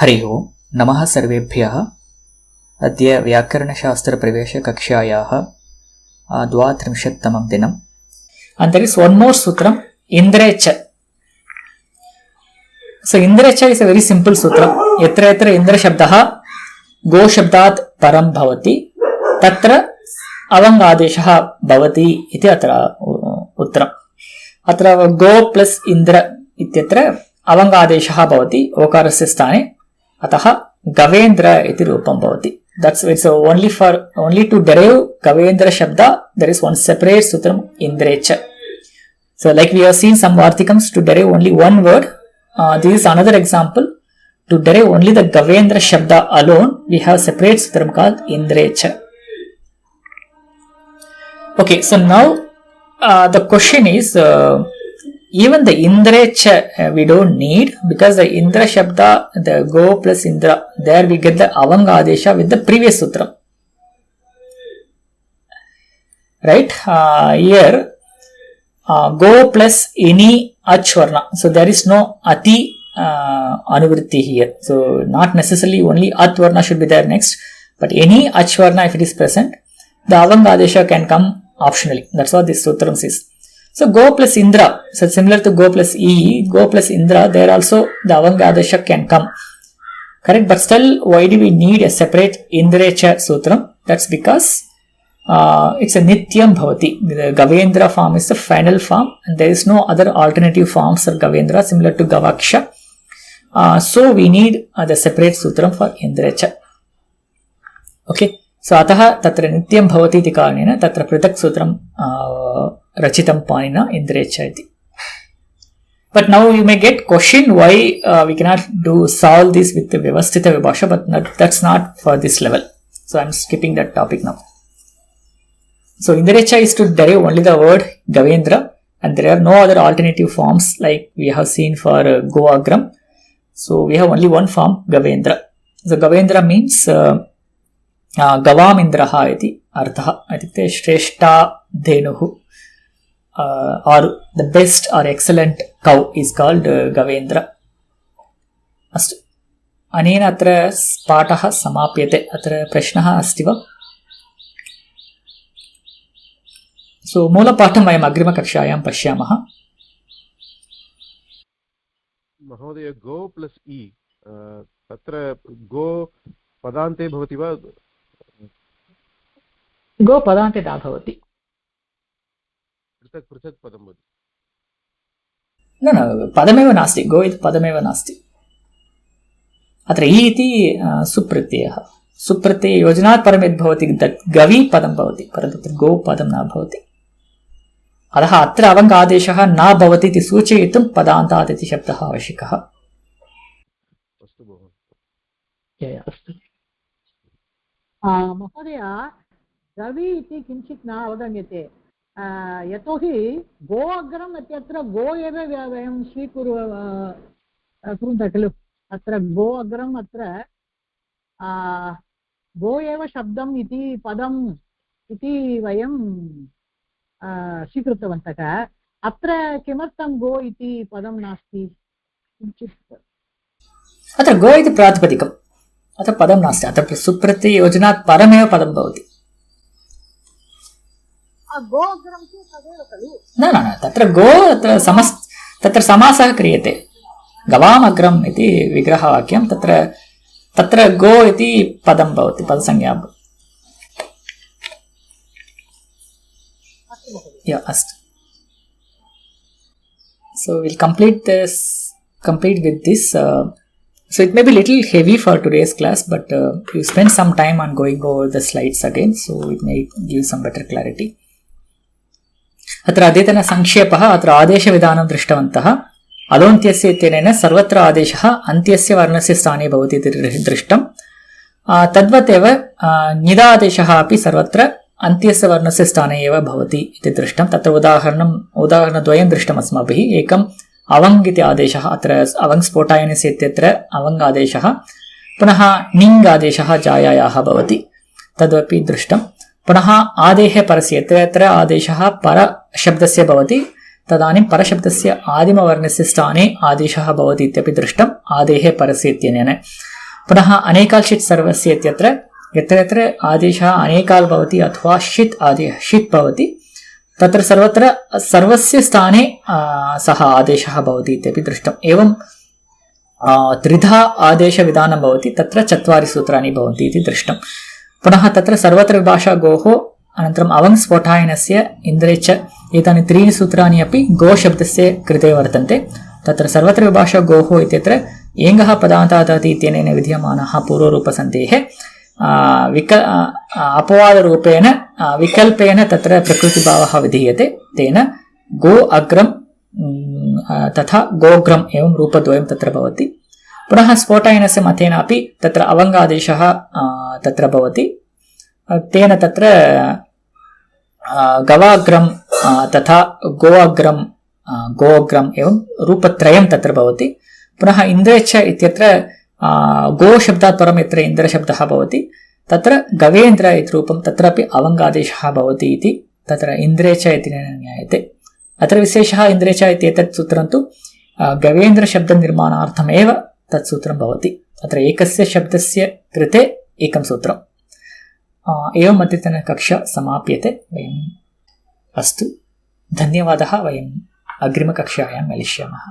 हरि ओं नमः सर्वेभ्यः। अद्य व्याकरणशास्त्रप्रवेशकक्षायाः 32तमं दिनम्। And there is one more sutram, Indrecha. So Indrecha is a very simple sutra. Yatra yatra Indra shabdaha go shabdat param bhavati tatra avangadeshaha bhavati iti atra utram. Atra go plus Indra ityatra avangadeshaha bhavati okarasya sthane ataha Gavendra iti rupam bhavati. That's it's only to derive Gavendra shabda there is one separate sutram Indrecha. So like we have seen some Vartikams to derive only one word. This is another example. To derive only the Gavendra shabda alone, we have separate sutram called Indrecha. Okay, so now the question is even the Indrecha we don't need, because the Indra shabda, the go plus Indra, there we get the Avangadesha with the previous sutram. Right? Here go plus any achvarna. So there is no ati anuvritti here. So not necessarily only atvarna should be there next, but any achvarna if it is present, the Avangadesha can come optionally. That's what this sutram says. So go plus Indra, so similar to go plus E, go plus Indra, there also the Avangadesha can come. Correct? But still, why do we need a separate Indrecha sutram? That's because it's a Nityam Bhavati. The Gavendra form is the final form, and there is no other alternative forms for Gavendra similar to Gavaksha. So we need the separate sutram for Indrecha. Okay. So ataha tatra Nityam Bhavati iti karanena tatra pritak sutram rachitam panina Indrecha iti. But now you may get question why we cannot solve this with the Vyavasthita Vibhasha, but that's not for this level. So I'm skipping that topic now. So Indrecha is to derive only the word Gavendra, and there are no other alternative forms like we have seen for Goagram. So we have only one form, Gavendra. So Gavendra means Gavam Indraha iti artha. Atikte Shreshta Dhenuhu, or the best or excellent cow is called Gavendra. Astu. Anena atra pataha samapyate. Atra prashnaha asti va? So मूलपाठं वयम् अग्रिमकक्षायां पश्यामः. महोदय गो plus इ तत्र गो पदान्ते भवति वा? गो पदान्ते न भवति. पृथक् पृथक् पदं भवति. न पदमेव नास्ति. गो इति पदमेव नास्ति. अत्र इ इति सुप्रत्ययः. सुप्रत्यययोजनात् परं यद् भवति तत् गवि पदं भवति, परन्तु तत्र गो पदं न भवति. अतः अत्र अवङ्गादेशः न भवति इति सूचयितुं पदान्तात् इति शब्दः आवश्यकः. अस्तु भोः. अस्तु महोदय, गवि इति किञ्चित् न अवगम्यते. यतोहि गो अग्रम् इत्यत्र गो एव वयं स्वीकुर्मः खलु. अत्र गो अग्रम् अत्र गो एव शब्दम् इति पदम् इति वयं स्वीकृतवन्तः. अत्र किमर्थं गो इति पदं नास्ति? किञ्चित् अत्र गो इति प्रातिपदिकम्, अत्र पदं नास्ति. अत्र सुप्रत्यययोजनात् परमेव पदं भवति. गो अग्रं तु तदेव खलु. न तत्र गो तत्र समासः क्रियते. गवाम् अग्रम् इति विग्रहवाक्यं, तत्र गो इति पदं भवति, पदसंज्ञा. अस्तु. So we'll complete with this. So it may be little heavy for today's class, but you spend some time on going over the slides again, so it may give some better clarity. अत्र अद्यतन संक्षेपः. अत्र आदेशविधानं दृष्टवन्तः. अलोन्त्यस्य इत्यनेन सर्वत्र आदेशः अन्त्यस्य वर्णस्य स्थाने भवति इति दृष्टम्. तद्वत् एव निदादेशः अपि सर्वत्र अन्त्यस्य वर्णस्य स्थाने एव भवति इति दृष्टम्. तत्र उदाहरणद्वयं दृष्टम् अस्माभिः. एकम् अवङ् इति आदेशः. अत्र अवङ् स्फोटायनस्य इत्यत्र अवङ् आदेशः. पुनः निङ् आदेशः जायायाः भवति, तदपि दृष्टम्. पुनः आदेः परस्य यत्र आदेशः परशब्दस्य भवति तदानीं परशब्दस्य आदिमवर्णस्य स्थाने आदेशः भवति इत्यपि दृष्टम् आदेः परस्य इत्यनेन. पुनः अनेकाल् षित् सर्वस्य इत्यत्र यत्र यत्र आदेशः अनेकाल् भवति अथवा षित् आदेशः षित् भवति तत्र सर्वत्र सर्वस्य स्थाने सः आदेशः भवति इत्यपि दृष्टम्। एवं त्रिधा आदेशविधानं भवति, तत्र 4 सूत्राणि भवन्ति इति दृष्टम्। पुनः तत्र सर्वत्र विभाषा गोः अनन्तरम् अवङ् स्फोटायनस्य इन्द्रे च एतानि 3 सूत्राणि अपि गो शब्दस्य कृते वर्तन्ते। तत्र सर्वत्र विभाषा गोः इत्यत्र एङ्गः पदान्तादाति इत्यनेन विधीयमानः पूर्वरूपसन्धेः अपवादरूपेण विकल्पेन तत्र प्रकृतिभावः विधीयते। तेन गो अग्रं तथा गोग्रम् एवं रूपद्वयं तत्र भवति। पुनः स्फोटायनस्य मतेनापि तत्र अवङ्गादेशः तत्र भवति। तेन तत्र गवाग्रं तथा गोअग्रम् एवं रूपत्रयं तत्र भवति। पुनः इन्द्रे च इत्यत्र गो शब्दात् परं यत्र इन्द्रशब्दः भवति तत्र गवेन्द्र इति रूपं तत्रापि अवङ्गादेशः भवति इति तत्र इन्द्रे च इति ज्ञायते। अत्र विशेषः इन्द्रे च इत्येतत् सूत्रं तु गवेन्द्रशब्दनिर्माणार्थमेव तत् सूत्रं भवति। अत्र एकस्य शब्दस्य कृते एकं सूत्रम्। एवम् अद्यतनकक्षा समाप्यते। अस्तु, धन्यवादः। वयम् अग्रिमकक्षायां मिलिष्यामः।